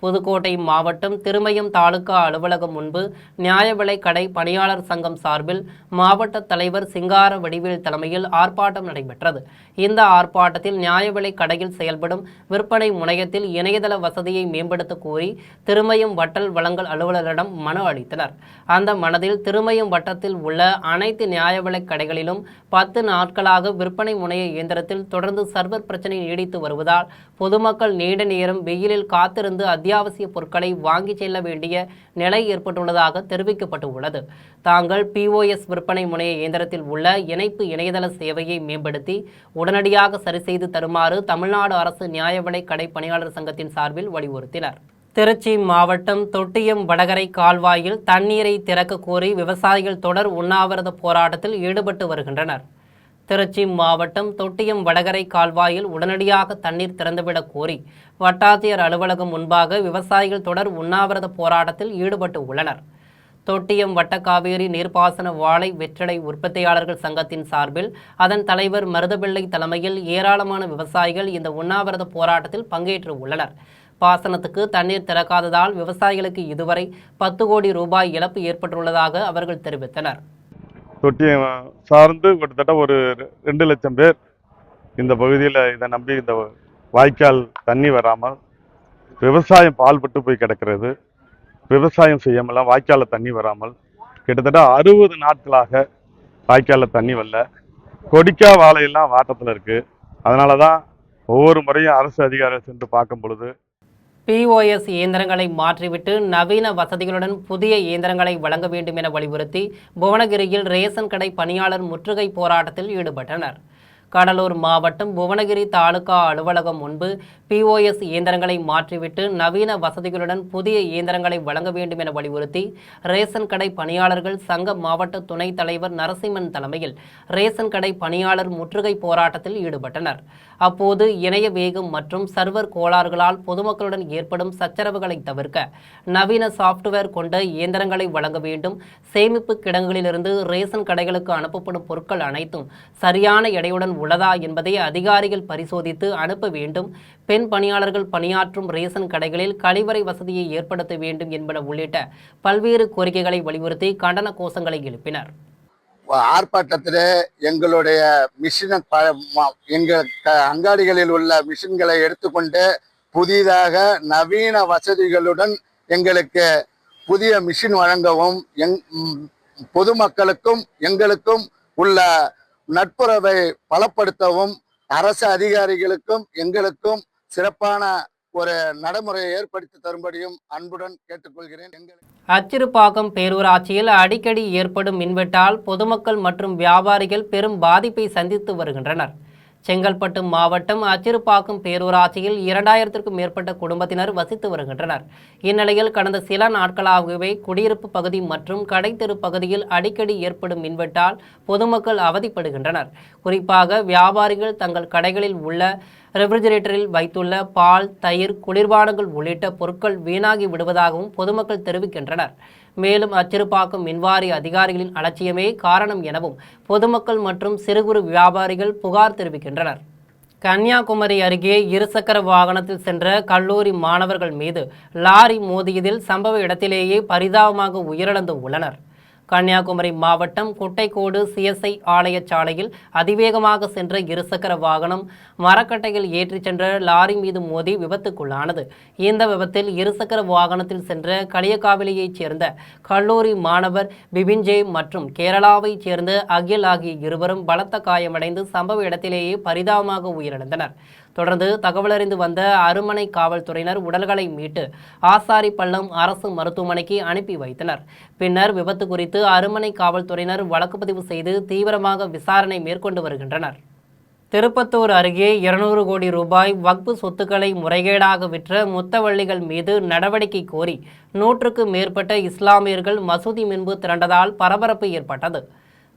புதுக்கோட்டை மாவட்டம் திருமயம் தாலுகா அலுவலகம் முன்பு நியாய விலை கடை பணியாளர் சங்கம் சார்பில் மாவட்ட தலைவர் சிங்கார வடிவேல் தலைமையில் ஆர்ப்பாட்டம் நடைபெற்றது. இந்த ஆர்ப்பாட்டத்தில் நியாய விலை கடையில் செயல்படும் விற்பனை முனையத்தில் இணையதள வசதியை மேம்படுத்த கோரி திருமயம் வட்டல் வழங்கல் அலுவலரிடம் மனு அளித்தனர். அந்த மனதில் திருமயம் வட்டத்தில் உள்ள அனைத்து நியாய விலை கடைகளிலும் 10 நாட்களாக விற்பனை முனைய இயந்திரத்தில் தொடர்ந்து சர்வர் பிரச்சினை நீடித்து வருவதால் பொதுமக்கள் நீண்ட நேரம் வெயிலில் காத்திருந்து அத்தியாவசிய பொருட்களை வாங்கி செல்ல வேண்டிய நிலை ஏற்பட்டுள்ளதாக தெரிவிக்கப்பட்டுள்ளது. தாங்கள் POS விற்பனை முனைய இயந்திரத்தில் உள்ள இணைப்பு இணையதள சேவையை மேம்படுத்தி உடனடியாக சரி செய்து தருமாறு தமிழ்நாடு அரசு நியாய விலை கடை பணியாளர் சங்கத்தின் சார்பில் வலியுறுத்தினர். திருச்சி மாவட்டம் தொட்டியம் வடகரை கால்வாயில் தண்ணீரை திறக்க கோரி விவசாயிகள் தொடர் உண்ணாவிரத போராட்டத்தில் ஈடுபட்டு வருகின்றனர். திருச்சி மாவட்டம் தொட்டியம் வடகரை கால்வாயில் உடனடியாக தண்ணீர் திறந்துவிடக் கோரி வட்டாட்சியர் அலுவலகம் முன்பாக விவசாயிகள் தொடர் உண்ணாவிரத போராட்டத்தில் ஈடுபட்டு உள்ளனர். தொட்டியம் வட்டக்காவேரி நீர்ப்பாசன வாழை வெற்றிலை உற்பத்தியாளர்கள் சங்கத்தின் சார்பில் அதன் தலைவர் மருதபிள்ளை தலைமையில் ஏராளமான விவசாயிகள் இந்த உண்ணாவிரத போராட்டத்தில் பங்கேற்று உள்ளனர். பாசனத்துக்கு தண்ணீர் திறக்காததால் விவசாயிகளுக்கு இதுவரை 10 கோடி ரூபாய் இழப்பு ஏற்பட்டுள்ளதாக அவர்கள் தெரிவித்தனர். தொட்டியம் சார்ந்து கிட்டத்தட்ட ஒரு 2 லட்சம் பேர் இந்த பகுதியில் இதை நம்பி இந்த வாய்க்கால் தண்ணி வராமல் விவசாயம் பால்பட்டு போய் கிடக்கிறது. விவசாயம் செய்யாமலாம் வாய்க்காலில் தண்ணி வராமல் கிட்டத்தட்ட 60 நாட்களாக வாய்க்காலில் தண்ணி வரல. கொடிக்கா வாழையெல்லாம் வாட்டத்தில் இருக்குது. அதனால தான் ஒவ்வொரு முறையும் அரசு அதிகாரிகள் சென்று பார்க்கும் பொழுது POS இயந்திரங்களை மாற்றிவிட்டு நவீன வசதிகளுடன் புதிய இயந்திரங்களை வழங்க வேண்டும் என வலியுறுத்தி புவனகிரியில் ரேஷன் கடை பணியாளர் முற்றுகை போராட்டத்தில் ஈடுபட்டனர். கடலூர் மாவட்டம் புவனகிரி தாலுகா அலுவலகம் முன்பு POS இயந்திரங்களை மாற்றிவிட்டு நவீன வசதிகளுடன் புதிய இயந்திரங்களை வழங்க வேண்டும் என வலியுறுத்தி ரேஷன் கடை பணியாளர்கள் சங்க மாவட்ட துணைத் தலைவர் நரசிம்மன் தலைமையில் ரேஷன் கடை பணியாளர் முற்றுகை போராட்டத்தில் ஈடுபட்டனர். அப்போது இணைய வேகம் மற்றும் சர்வர் கோளாறுகளால் பொதுமக்களுடன் ஏற்படும் சச்சரவுகளை தவிர்க்க நவீன சாப்ட்வேர் கொண்ட இயந்திரங்களை வழங்க வேண்டும். சேமிப்பு கிடங்குகளிலிருந்து ரேஷன் கடைகளுக்கு அனுப்பப்படும் பொருட்கள் அனைத்தும் சரியான எடையுடன் உள்ளதா என்பதை அதிகாரிகள் பரிசோதித்து அனுப்ப வேண்டும். பெண் பணியாளர்கள் பணியாற்றும் ரேஷன் கடைகளில் கழிவறை வசதியை ஏற்படுத்த வேண்டும் என்பன உள்ளிட்ட பல்வேறு கோரிக்கைகளை வலியுறுத்தி கண்டன கோஷங்களை எழுப்பினர். ஆர்ப்பாட்டத்தில் எங்களுடைய மிஷினை எங்கள் அங்காடிகளில் உள்ள மிஷின்களை எடுத்துக்கொண்டு புதிதாக நவீன வசதிகளுடன் எங்களுக்கு புதிய மிஷின் வழங்கவும் பொதுமக்களுக்கும் எங்களுக்கும் உள்ள நட்புறவை பலப்படுத்தவும் அரசு அதிகாரிகளுக்கும் எங்களுக்கும் சிறப்பான ஒரு நடைமுறையை ஏற்படுத்தி தரும்படியும் அன்புடன் கேட்டுக்கொள்கிறேன். அச்சிறுபாக்கம் பேரூராட்சியில் அடிக்கடி ஏற்படும் மின்வெட்டால் பொதுமக்கள் மற்றும் வியாபாரிகள் பெரும் பாதிப்பை சந்தித்து வருகின்றனர். செங்கல்பட்டு மாவட்டம் அச்சிறுபாக்கம் பேரூராட்சியில் 2000க்கும் மேற்பட்ட குடும்பத்தினர் வசித்து வருகின்றனர். இந்நிலையில் கடந்த சில நாட்களாகவே குடியிருப்பு பகுதி மற்றும் கடைத்தெரு பகுதியில் அடிக்கடி ஏற்படும் மின்வெட்டால் பொதுமக்கள் அவதிப்படுகின்றனர். குறிப்பாக வியாபாரிகள் தங்கள் கடைகளில் உள்ள ரெஃப்ரிஜரேட்டரில் வைத்துள்ள பால், தயிர், குளிர்பானங்கள் உள்ளிட்ட பொருட்கள் வீணாகி விடுவதாகவும் பொதுமக்கள் தெரிவிக்கின்றனர். மேலும் அச்சிறுபாக்கம் மின்வாரிய அதிகாரிகளின் அலட்சியமே காரணம் எனவும் பொதுமக்கள் மற்றும் சிறு குறு வியாபாரிகள் புகார் தெரிவிக்கின்றனர். கன்னியாகுமரி அருகே இருசக்கர வாகனத்தில் சென்ற கல்லூரி மாணவர்கள் மீது லாரி மோதியதில் சம்பவ இடத்திலேயே பரிதாபமாக உயிரிழந்து உள்ளனர். கன்னியாகுமரி மாவட்டம் குட்டைக்கோடு சிஎஸ்ஐ ஆலய சாலையில் அதிவேகமாக சென்ற இருசக்கர வாகனம் மரக்கட்டையில் ஏற்றிச் சென்ற லாரி மீது மோதி விபத்துக்குள்ளானது. இந்த விபத்தில் இருசக்கர வாகனத்தில் சென்ற களியக்காவிலியைச் சேர்ந்த கல்லூரி மாணவர் பிபின்ஜே மற்றும் கேரளாவைச் சேர்ந்த அகில் ஆகிய இருவரும் பலத்த காயமடைந்து சம்பவ இடத்திலேயே பரிதாபமாக உயிரிழந்தனர். தொடர்ந்து தகவலறிந்து வந்த அருமனை காவல்துறையினர் உடல்களை மீட்டு ஆசாரிப்பள்ளம் அரசு மருத்துவமனைக்கு அனுப்பி வைத்தனர். பின்னர் விபத்து குறித்து அருமனை காவல்துறையினர் வழக்குப்பதிவு செய்து தீவிரமாக விசாரணை மேற்கொண்டு வருகின்றனர். திருப்பத்தூர் அருகே 200 கோடி ரூபாய் வக்பு சொத்துக்களை முறைகேடாக விற்ற முத்தவள்ளிகள் மீது நடவடிக்கை கோரி 100க்கும் மேற்பட்ட இஸ்லாமியர்கள் மசூதி முன்பு திரண்டதால் பரபரப்பு ஏற்பட்டது.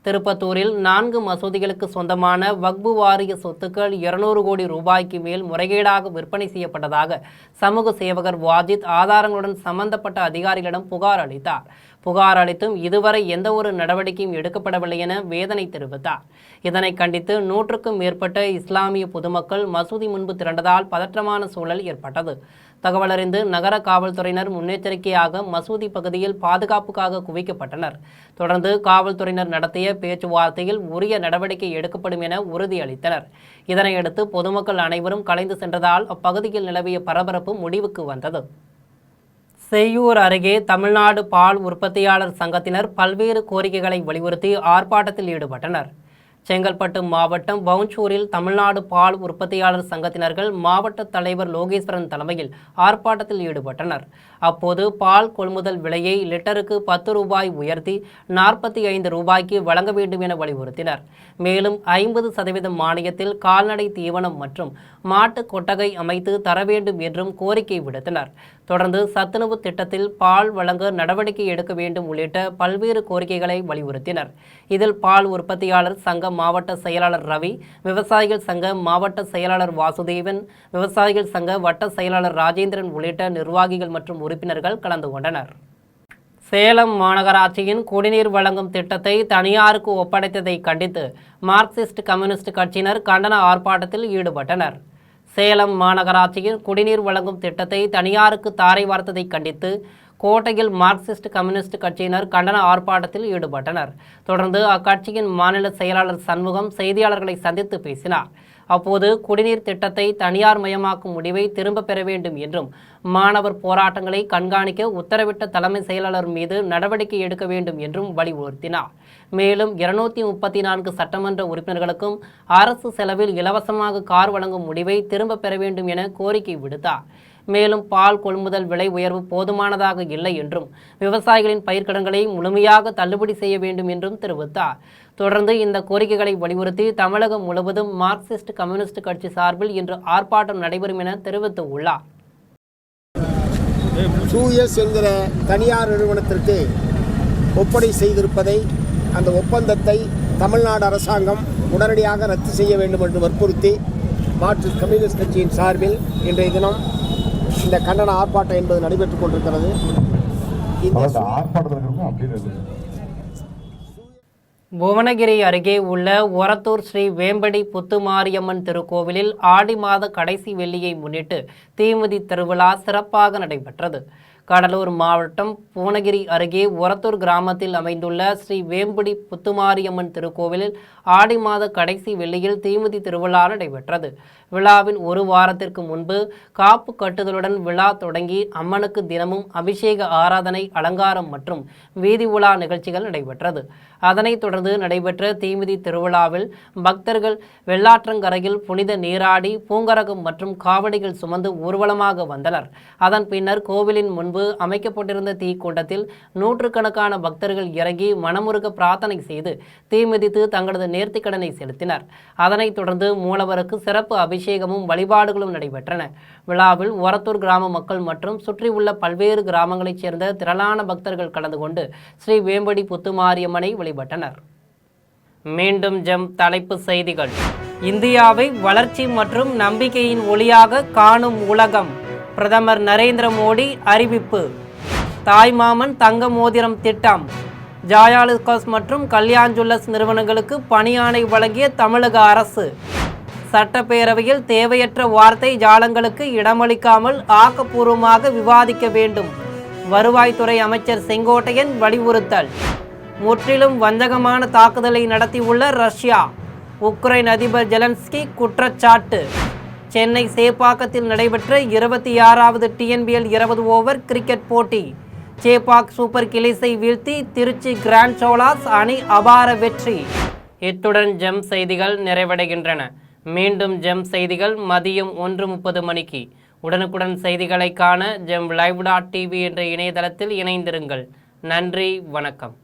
திருப்பத்தூரில் 4 மசூதிகளுக்கு சொந்தமான வக்பு வாரிய சொத்துக்கள் 200 கோடி ரூபாய்க்கு மேல் முறைகேடாக விற்பனை செய்யப்பட்டதாக சமூக சேவகர் வாஜித் ஆதாரங்களுடன் சம்பந்தப்பட்ட அதிகாரிகளிடம் புகார் அளித்தார். புகார் அளித்தும் இதுவரை எந்த ஒரு நடவடிக்கையும் எடுக்கப்படவில்லை என வேதனை தெரிவித்தார். இதனை கண்டித்து 100க்கும் மேற்பட்ட இஸ்லாமிய பொதுமக்கள் மசூதி முன்பு திரண்டதால் பதற்றமான சூழல் ஏற்பட்டது. தகவலறிந்து நகர காவல்துறையினர் முன்னெச்சரிக்கையாக மசூதி பகுதியில் பாதுகாப்புக்காக குவிக்கப்பட்டனர். தொடர்ந்து காவல்துறையினர் நடத்திய பேச்சுவார்த்தையில் உரிய நடவடிக்கை எடுக்கப்படும் என உறுதியளித்தனர். இதனையடுத்து பொதுமக்கள் அனைவரும் கலைந்து சென்றதால் அப்பகுதியில் நிலவிய பரபரப்பு முடிவுக்கு வந்தது. செய்யூர் அருகே தமிழ்நாடு பால் உற்பத்தியாளர் சங்கத்தினர் பல்வேறு கோரிக்கைகளை வலியுறுத்தி ஆர்ப்பாட்டத்தில் ஈடுபட்டனர். செங்கல்பட்டு மாவட்டம் பவுஞ்சூரில் தமிழ்நாடு பால் உற்பத்தியாளர் சங்கத்தினர்கள் மாவட்ட தலைவர் லோகேஸ்வரன் தலைமையில் ஆர்ப்பாட்டத்தில் ஈடுபட்டனர். அப்போது பால் கொள்முதல் விலையை லிட்டருக்கு 10 ரூபாய் உயர்த்தி 45 ரூபாய்க்கு வழங்க வேண்டும் என வலியுறுத்தினர். மேலும் 50% மானியத்தில் கால்நடை தீவனம் மற்றும் மாட்டு கொட்டகை அமைத்து தர வேண்டும் என்றும் கோரிக்கை விடுத்தனர். தொடர்ந்து சத்துணவு திட்டத்தில் பால் வழங்க நடவடிக்கை எடுக்க வேண்டும் உள்ளிட்ட பல்வேறு கோரிக்கைகளை வலியுறுத்தினர். இதில் பால் உற்பத்தியாளர் சங்க மாவட்ட செயலாளர் ரவி, விவசாயிகள் சங்க மாவட்ட செயலாளர் வாசுதேவன், விவசாயிகள் சங்க வட்ட செயலாளர் ராஜேந்திரன் உள்ளிட்ட நிர்வாகிகள் மற்றும் உறுப்பினர்கள் கலந்து கொண்டனர். சேலம் மாநகராட்சியின் குடிநீர் வழங்கும் திட்டத்தை தனியாருக்கு ஒப்படைத்ததை கண்டித்து மார்க்சிஸ்ட் கம்யூனிஸ்ட் கட்சியினர் கண்டன ஆர்ப்பாட்டத்தில் ஈடுபட்டனர். சேலம் மாநகராட்சியின் குடிநீர் வழங்கும் திட்டத்தை தனியாருக்கு தாரை வார்த்ததை கண்டித்து கோட்டையில் மார்க்சிஸ்ட் கம்யூனிஸ்ட் கட்சியினர் கண்டன ஆர்ப்பாட்டத்தில் ஈடுபட்டனர். தொடர்ந்து அக்கட்சியின் மாநில செயலாளர் சண்முகம் செய்தியாளர்களை சந்தித்து பேசினார். அப்போது குடிநீர் திட்டத்தை தனியார் மயமாக்கும் முடிவை திரும்ப பெற வேண்டும் என்றும் மாணவர் போராட்டங்களை கண்காணிக்க உத்தரவிட்ட தலைமை செயலாளர் மீது நடவடிக்கை எடுக்க வேண்டும் என்றும் வலியுறுத்தினார். மேலும் 234 சட்டமன்ற உறுப்பினர்களுக்கும் அரசு செலவில் இலவசமாக கார் வழங்கும் முடிவை திரும்ப பெற வேண்டும் என கோரிக்கை விடுத்தார். மேலும் பால் கொள்முதல் விலை உயர்வு போதுமானதாக இல்லை என்றும் விவசாயிகளின் பயிர்க்கடன்களை முழுமையாக தள்ளுபடி செய்ய வேண்டும் என்றும் தெரிவித்தார். தொடர்ந்து இந்த கோரிக்கைகளை வலியுறுத்தி தமிழகம் முழுவதும் மார்க்சிஸ்ட் கம்யூனிஸ்ட் கட்சி சார்பில் இன்று ஆர்ப்பாட்டம் நடைபெறும் என தெரிவித்துள்ளார். சூயஸ் என்கிற தனியார் நிறுவனத்திற்கு ஒப்படை செய்திருப்பதை, அந்த ஒப்பந்தத்தை தமிழ்நாடு அரசாங்கம் உடனடியாக ரத்து செய்ய வேண்டும் என்று வற்புறுத்தி மார்க்சிஸ்ட் கம்யூனிஸ்ட் கட்சியின் சார்பில் இன்றைய தினம் இந்த கண்டன ஆர்ப்பாட்டம் என்பது நடைபெற்றுக் கொண்டிருக்கிறது. புவனகிரி அருகே உள்ள ஒரத்தூர் ஸ்ரீ வேம்படி புத்துமாரியம்மன் திருக்கோவிலில் ஆடி மாத கடைசி வெள்ளியை முன்னிட்டு தீமிதி திருவிழா சிறப்பாக நடைபெற்றது. கடலூர் மாவட்டம் புவனகிரி அருகே ஒரத்தூர் கிராமத்தில் அமைந்துள்ள ஸ்ரீ வேம்படி புத்துமாரியம்மன் திருக்கோவிலில் ஆடி மாத கடைசி வெள்ளியில் தீமிதி திருவிழா நடைபெற்றது. விழாவின் ஒரு வாரத்திற்கு முன்பு காப்பு கட்டுதலுடன் விழா தொடங்கி அம்மனுக்கு தினமும் அபிஷேக ஆராதனை, அலங்காரம் மற்றும் வீதி உலா நிகழ்ச்சிகள் நடைபெற்றது. அதனைத் தொடர்ந்து நடைபெற்ற தீமிதி திருவிழாவில் பக்தர்கள் வெள்ளாற்றங்கரையில் புனித நீராடி பூங்கரகம் மற்றும் காவடிகள் சுமந்து ஊர்வலமாக வந்தனர். அதன் பின்னர் கோவிலின் முன்பு அமைக்கப்பட்டிருந்த தீக்குண்டத்தில் நூற்றுக்கணக்கான பக்தர்கள் இறங்கி மனமுருக பிரார்த்தனை செய்து தீமிதித்து தங்களது நேர்த்திக்கடனை செலுத்தினர். அதனைத் தொடர்ந்து மூலவருக்கு சிறப்பு அபிஷேகமும் வழிபாடுகளும் நடைபெற்றன. விழாவில் ஒரத்தூர் கிராம மக்கள் மற்றும் சுற்றியுள்ள பல்வேறு கிராமங்களைச் சேர்ந்த திரளான பக்தர்கள் கலந்து கொண்டு ஸ்ரீ வேம்படி புத்துமாரியம்மனை வழிபட்டனர். மீண்டும் தலைப்பு செய்திகள். இந்தியாவை வளர்ச்சி மற்றும் நம்பிக்கையின் ஒளியாக காணும் உலகம். பிரதமர் நரேந்திர மோடி அறிவிப்பு. தாய்மாமன் தங்க மோதிரம் திட்டம். ஜாயாலுகாஸ் மற்றும் கல்யாண் ஜுவல்லர்ஸ் நிறுவனங்களுக்கு பணியாணை வழங்கிய தமிழக அரசு. சட்டப்பேரவையில் தேவையற்ற வார்த்தை ஜாலங்களுக்கு இடமளிக்காமல் ஆக்கப்பூர்வமாக விவாதிக்க வேண்டும். வருவாய்த்துறை அமைச்சர் செங்கோட்டையன் வலியுறுத்தல். முற்றிலும் வஞ்சகமான தாக்குதலை நடத்தியுள்ள ரஷ்யா. உக்ரைன் அதிபர் ஜெலன்ஸ்கி குற்றச்சாட்டு. சென்னை சேப்பாக்கத்தில் நடைபெற்ற 26வது TNBL 20 ஓவர் கிரிக்கெட் போட்டி. சேப்பாக் சூப்பர் கிங்ஸை வீழ்த்தி திருச்சி கிராண்ட் சோலாஸ் அணி அபார வெற்றி. இத்துடன் ஜெம் செய்திகள் நிறைவடைகின்றன. மீண்டும் ஜெம் செய்திகள் மதியம் 1:30 மணிக்கு. உடனுக்குடன் செய்திகளை காண GemLive.tv என்ற இணையதளத்தில் இணைந்திருங்கள். நன்றி, வணக்கம்.